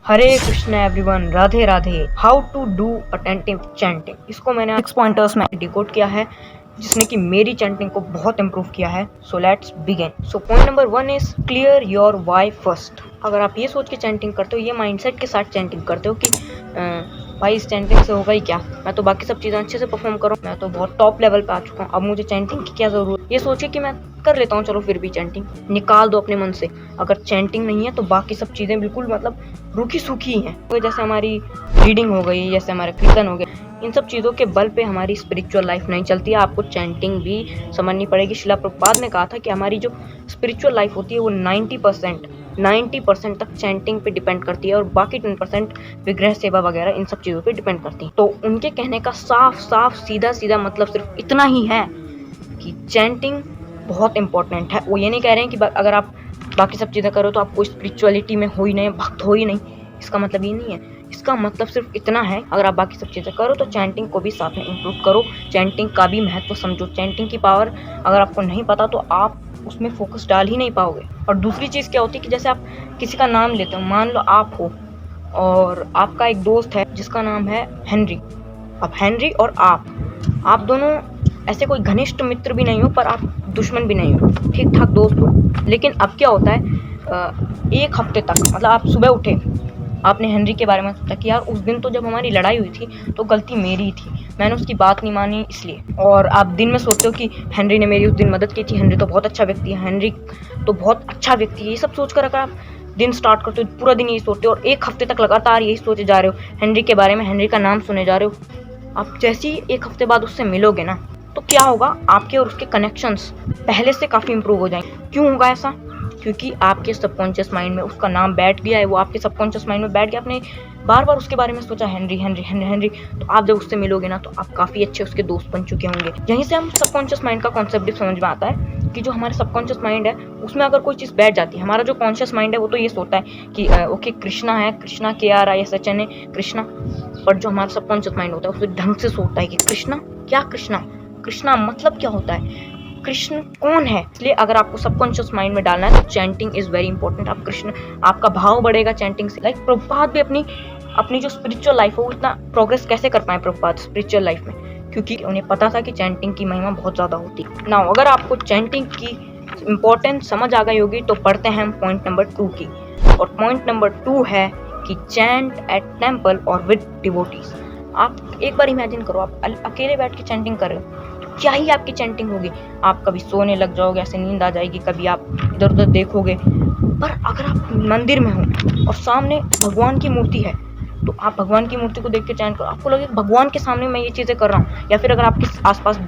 Hare Krishna everyone, Radhe Radhe. How to do attentive chanting, इसको मैंने 6 pointers में डिकोड किया है जिसने कि मेरी चैंटिंग को बहुत इम्प्रूव किया है। So let's begin. So point number 1 is clear your why first. अगर आप ये सोच के चैंटिंग करते हो, ये माइंडसेट के साथ चैंटिंग करते हो कि भाई इस चैंटिंग से होगा ही क्या, मैं तो बाकी सब चीज़ें अच्छे से परफॉर्म करूँ, मैं तो बहुत टॉप लेवल पे आ चुका हूँ, अब मुझे चैंटिंग की क्या ज़रूरत। ये सोचे कि मैं कर लेता हूँ, चलो फिर भी चैंटिंग निकाल दो अपने मन से। अगर चैंटिंग नहीं है तो बाकी सब चीज़ें बिल्कुल मतलब रूखी सूखी ही हैं। जैसे हमारी रीडिंग हो गई, जैसे हमारे कीर्तन हो गए, इन सब चीज़ों के बल पे हमारी स्पिरिचुअल लाइफ नहीं चलती है। आपको चैंटिंग भी समझनी पड़ेगी। शिला प्रभुपाद ने कहा था कि हमारी जो स्पिरिचुअल लाइफ होती है वो 90% तक चैंटिंग पे डिपेंड करती है और बाकी 10% विग्रह सेवा वगैरह इन सब चीज़ों पे डिपेंड करती है। तो उनके कहने का साफ साफ सीधा सीधा मतलब सिर्फ इतना ही है कि चैंटिंग बहुत इंपॉर्टेंट है। वो ये नहीं कह रहे हैं कि अगर आप बाकी सब चीज़ें करो तो आप कोई स्पिरिचुअलिटी में हो ही नहीं, भक्त हो ही नहीं, इसका मतलब ये नहीं है। इसका मतलब सिर्फ इतना है, अगर आप बाकी सब चीज़ें करो तो चैंटिंग को भी साथ में इम्प्रूव करो, चैंटिंग का भी महत्व समझो। चैंटिंग की पावर अगर आपको नहीं पता तो आप उसमें फोकस डाल ही नहीं पाओगे। और दूसरी चीज़ क्या होती है कि जैसे आप किसी का नाम लेते हो, मान लो आप हो और आपका एक दोस्त है जिसका नाम है हेनरी। अब हेनरी और आप दोनों ऐसे कोई घनिष्ठ मित्र भी नहीं हो पर आप दुश्मन भी नहीं हो, ठीक ठाक दोस्त हो। लेकिन अब क्या होता है, एक हफ्ते तक मतलब आप सुबह उठे, आपने हेनरी के बारे में सोचा कि यार उस दिन तो जब हमारी लड़ाई हुई थी तो गलती मेरी थी, मैंने उसकी बात नहीं मानी इसलिए। और आप दिन में सोचते हो कि हेनरी ने मेरी उस दिन मदद की थी, हेनरी तो बहुत अच्छा व्यक्ति है, हेनरी तो बहुत अच्छा व्यक्ति है। ये सब सोचकर अगर आप दिन स्टार्ट करते हो, पूरा दिन यही सोचते हो और एक हफ्ते तक लगातार यही सोचे जा रहे हो हेनरी के बारे में, हेनरी का नाम सुने जा रहे हो, आप जैसे ही एक हफ्ते बाद उससे मिलोगे ना तो क्या होगा, आपके और उसके कनेक्शंस पहले से काफ़ी इंप्रूव हो जाएंगे। क्यों होगा ऐसा? क्योंकि आपके सबकॉन्शियस माइंड में उसका नाम बैठ गया है, वो आपके सबकॉन्शियस माइंड में बैठ गया, आपने बार बार उसके बारे में सोचा हेनरी हेनरी हेनरी हेनरी। तो आप जब उससे मिलोगे ना तो आप काफ़ी अच्छे उसके दोस्त बन चुके होंगे। यहीं से हम सबकॉन्शियस माइंड का कॉन्सेप्ट भी समझ में आता है कि जो हमारे सबकॉन्शियस माइंड है उसमें अगर कोई चीज़ बैठ जाती है, हमारा जो कॉन्शियस माइंड है वो तो ये सोचता है कि ओके कृष्णा है, Krishna K R I S H N A Krishna. पर जो हमारा सबकॉन्शियस माइंड होता है उस ढंग से सोचता है कि कृष्णा क्या, कृष्णा कृष्णा मतलब क्या होता है, कृष्ण कौन है। इसलिए अगर आपको सबकॉन्शियस माइंड में डालना है तो चैंटिंग इज वेरी इंपॉर्टेंट। आप कृष्ण, आपका भाव बढ़ेगा चैंटिंग से। लाइक प्रभुपाद भी अपनी जो स्पिरिचुअल लाइफ है वो इतना प्रोग्रेस कैसे कर पाए प्रभुपाद स्पिरिचुअल लाइफ में, क्योंकि उन्हें पता था कि चैंटिंग की महिमा बहुत ज़्यादा होती है। नाउ अगर आपको चैंटिंग की इम्पोर्टेंस समझ आ गई होगी तो पढ़ते हैं हम पॉइंट नंबर 2 की। और पॉइंट नंबर 2 है कि चैंट एट टेम्पल और विद डिवोटीज। आप एक बार इमेजिन करो, आप अकेले बैठ के चैंटिंग कर रहे हो, क्या ही आपकी चैंटिंग होगी। आप कभी सोने लग जाओगे, ऐसे नींद आ जाएगी, कभी आप इधर उधर देखोगे। पर अगर आप मंदिर में हो और सामने भगवान की मूर्ति है तो आप भगवान की मूर्ति को देख के चैंट करो, आपको लगे भगवान के सामने मैं ये चीज़ें कर रहा हूँ। या फिर अगर आपके आसपास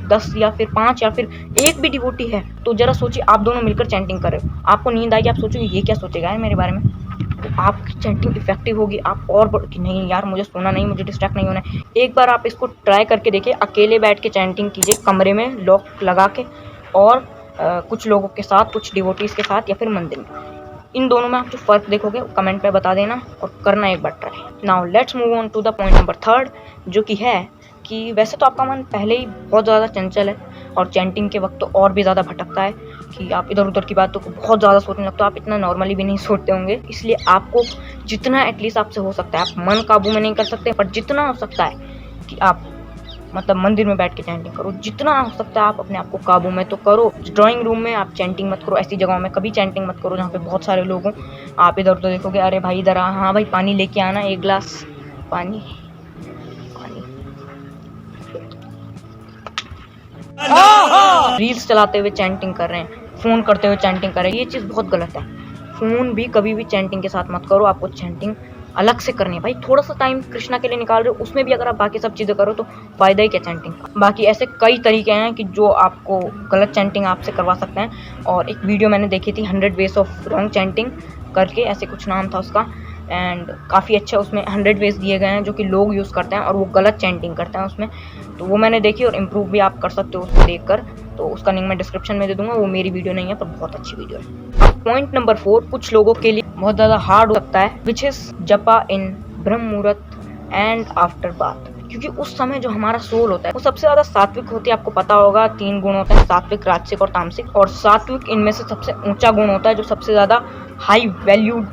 10 या फिर 5 या फिर एक भी डिवोटी है तो जरा सोचिए आप दोनों मिलकर चैंटिंग कर रहे हो, आपको नींद आएगी, आप सोचोगे ये क्या सोचेगा है मेरे बारे में। तो आपकी चैंटिंग इफेक्टिव होगी। आप और कि नहीं यार मुझे सोना नहीं, मुझे डिस्ट्रैक्ट नहीं होना है। एक बार आप इसको ट्राई करके देखिए, अकेले बैठ के चैंटिंग कीजिए, कमरे में लॉक लगा के, और कुछ लोगों के साथ, कुछ डिवोटीज के साथ, या फिर मंदिर में। इन दोनों में आप जो फर्क देखोगे कमेंट पे बता देना और करना एक बार try. Now let's move on to the point number 3, जो कि है कि वैसे तो आपका मन पहले ही बहुत ज़्यादा चंचल है और चैंटिंग के वक्त तो और भी ज़्यादा भटकता है कि आप इधर उधर की बातों को बहुत ज़्यादा सोचने लगते हो। आप इतना नॉर्मली भी नहीं सोचते होंगे, इसलिए आपको जितना एटलीस्ट आपसे हो सकता है, आप मन काबू में नहीं कर सकते पर जितना हो सकता है कि आप मतलब मंदिर में बैठ के चैंटिंग करो, जितना हो सकता है आप अपने आप को काबू में तो करो। ड्राइंग रूम में आप चैंटिंग मत करो, ऐसी जगहों में कभी चैंटिंग मत करो जहाँ पे बहुत सारे लोग हों। आप इधर उधर देखोगे, अरे भाई इधर आ, हाँ भाई पानी लेके आना, एक गिलास पानी। रील्स चलाते हुए चैंटिंग कर रहे हैं, फ़ोन करते हुए चैंटिंग कर रहे हैं, ये चीज़ बहुत गलत है। फ़ोन भी कभी भी चैंटिंग के साथ मत करो, आपको चैंटिंग अलग से करनी है। भाई थोड़ा सा टाइम कृष्णा के लिए निकाल रहे हो, उसमें भी अगर आप बाकी सब चीज़ें करो तो फ़ायदा ही क्या चैंटिंग का। बाकी ऐसे कई तरीके हैं कि जो आपको गलत चैंटिंग आपसे करवा सकते हैं। और एक वीडियो मैंने देखी थी 100 वेज ऑफ रॉन्ग चैंटिंग करके, ऐसे कुछ नाम था उसका, एंड काफ़ी अच्छा उसमें 100 वेज दिए गए हैं जो कि लोग यूज़ करते हैं और वो गलत चैंटिंग करते हैं उसमें। तो वो मैंने देखी और इम्प्रूव भी आप कर सकते हो उसको देखकर, तो उसका लिंक मैं डिस्क्रिप्शन में दे दूंगा। वो मेरी वीडियो नहीं है पर बहुत अच्छी वीडियो है। पॉइंट नंबर 4 कुछ लोगों के लिए बहुत ज़्यादा हार्ड हो सकता है, विच इज़ जपा इन ब्रह्म मुहूर्त एंड आफ्टर बाथ। क्योंकि उस समय जो हमारा सोल होता है वो सबसे ज़्यादा सात्विक होती है। आपको पता होगा 3 गुण होते हैं, सात्विक, राजसिक और तामसिक। और सात्विक इनमें से सबसे ऊंचा गुण होता है, जो सबसे ज़्यादा हाई वैल्यूड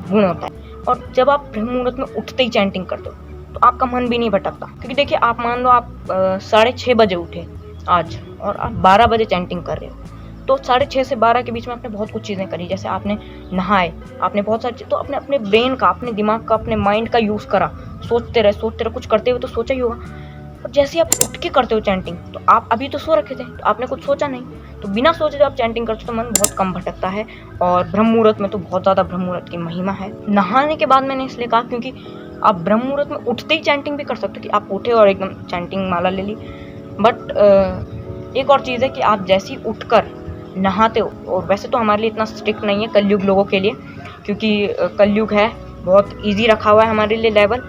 गुण होता है। और जब आप ब्रह्म मुहूर्त में उठते ही चैंटिंग करते हो तो आपका मन भी नहीं भटकता, क्योंकि देखिए आप मान लो आप 6:30 बजे उठे आज और आप 12 बजे चैंटिंग कर रहे हो, तो 6:30 से 12 के बीच में आपने बहुत कुछ चीज़ें करी, जैसे आपने नहाए, आपने बहुत सारी तो अपने अपने ब्रेन का, अपने दिमाग का, अपने माइंड का यूज़ करा, सोचते रहे, कुछ करते हुए तो सोचा ही होगा। और जैसे ही आप उठ के करते हो चैंटिंग, तो आप अभी तो सो रखे थे, तो आपने कुछ सोचा नहीं, तो बिना सोचे जब आप चैंटिंग करते हो तो मन बहुत कम भटकता है। और ब्रह्म मुहूर्त में तो बहुत ज़्यादा ब्रह्म मुहूर्त की महिमा है। नहाने के बाद मैंने इसलिए कहा क्योंकि आप ब्रह्म मुहूर्त में उठते ही चैंटिंग भी कर सकते हो, कि आप उठे और एकदम चैंटिंग माला ले ली। बट एक और चीज़ है कि आप जैसे ही उठकर नहाते हो, और वैसे तो हमारे लिए इतना स्ट्रिक्ट नहीं है कलयुग लोगों के लिए, क्योंकि कलयुग है, बहुत ईजी रखा हुआ है हमारे लिए लेवल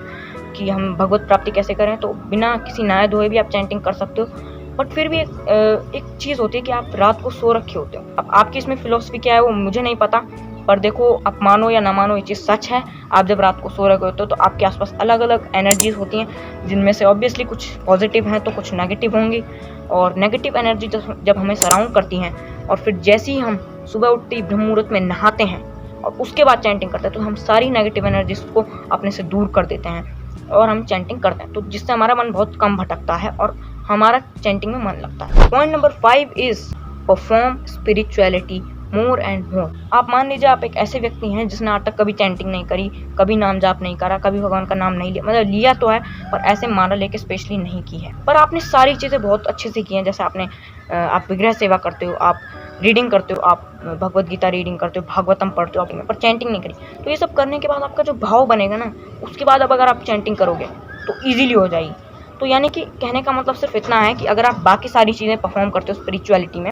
कि हम भगवत प्राप्ति कैसे करें, तो बिना किसी नहाए धोए भी आप चैंटिंग कर सकते हो। बट फिर भी एक चीज़ होती है कि आप रात को सो रखे होते हो। अब आपकी इसमें फिलोसफी क्या है वो मुझे नहीं पता, पर देखो आप मानो या ना मानो ये चीज़ सच है। आप जब रात को सो रखे होते हो तो आपके आसपास अलग अलग एनर्जीज होती हैं, जिनमें से ऑब्वियसली कुछ पॉजिटिव हैं तो कुछ नेगेटिव होंगी। और नेगेटिव एनर्जी जब हमें सराउंड करती हैं, और फिर जैसे ही हम सुबह उठते ही ब्रह्म मुहूर्त में नहाते हैं और उसके बाद चैंटिंग करते हैं, तो हम सारी नेगेटिव एनर्जीज को अपने से दूर कर देते हैं और हम चैंटिंग करते हैं, तो जिससे हमारा मन बहुत कम भटकता है और हमारा चैंटिंग में मन लगता है। Point number 5 is perform spirituality more and more. आप मान लीजिए आप एक ऐसे व्यक्ति हैं जिसने आज तक कभी चैंटिंग नहीं करी, कभी नाम जाप नहीं करा, कभी भगवान का नाम नहीं लिया, मतलब लिया तो है पर ऐसे माला लेके स्पेशली नहीं की है, पर आपने सारी चीज़ें बहुत अच्छे से की हैं। जैसे आप विग्रह सेवा करते हो, आप रीडिंग करते हो, आप भगवत गीता रीडिंग करते हो, भागवतम पढ़ते हो, आपने पर चैंटिंग नहीं करी, तो ये सब करने के बाद आपका जो भाव बनेगा ना, उसके बाद अब अगर आप चैंटिंग करोगे तो ईजिली हो जाएगी। तो यानी कि कहने का मतलब सिर्फ इतना है कि अगर आप बाकी सारी चीज़ें परफॉर्म करते हो स्पिरिचुअलिटी में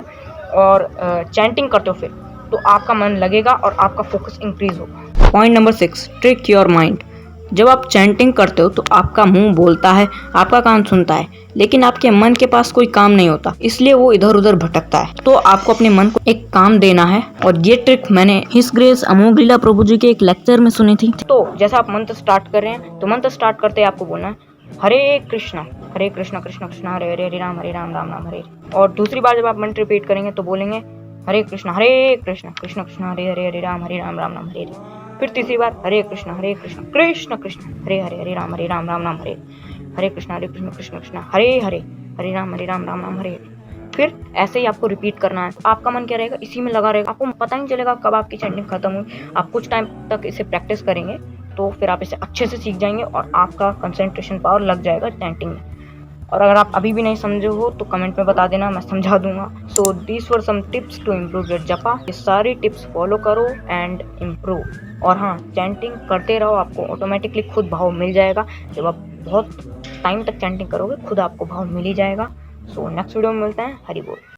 और चैंटिंग करते हो फिर, तो आपका मन लगेगा और आपका फोकस इंक्रीज होगा। Point number 6, trick your mind. जब आप चैंटिंग करते हो तो आपका मुंह बोलता है, आपका कान सुनता है, लेकिन आपके मन के पास कोई काम नहीं होता, इसलिए वो इधर उधर भटकता है। तो आपको अपने मन को एक काम देना है, और ये ट्रिक मैंने हिज ग्रेस अमोघ लीला प्रभु जी के एक लेक्चर में सुनी थी। तो जैसा आप मंत्र स्टार्ट कर रहे हैं, तो मंत्र स्टार्ट करते आपको बोलना है हरे कृष्णा कृष्ण कृष्ण हरे हरे, हरे राम राम राम हरे। और दूसरी बार जब आप मंत्र रिपीट करेंगे तो बोलेंगे हरे कृष्ण कृष्ण कृष्ण हरे राम राम राम हरे। फिर तीसरी बार हरे कृष्ण कृष्ण कृष्ण हरे राम राम राम हरे। हरे कृष्ण कृष्ण कृष्ण हरे राम राम हरे। फिर ऐसे ही आपको रिपीट करना है। आपका मन क्या रहेगा, इसी में लगा रहेगा, आपको पता नहीं चलेगा कब आपकी चैंटिंग खत्म हुई। आप कुछ टाइम तक इसे प्रैक्टिस करेंगे तो फिर आप इसे अच्छे से सीख जाएंगे और आपका कंसंट्रेशन पावर लग जाएगा चैंटिंग में। और अगर आप अभी भी नहीं समझे हो तो कमेंट में बता देना, मैं समझा दूंगा। So these were some tips to improve your japa. ये सारी टिप्स फॉलो करो एंड इम्प्रूव। और हाँ, चैंटिंग करते रहो, आपको ऑटोमेटिकली खुद भाव मिल जाएगा। जब आप बहुत टाइम तक चैंटिंग करोगे खुद आपको भाव मिल ही जाएगा। सो नेक्स्ट वीडियो में मिलते हैं। हरि बोल।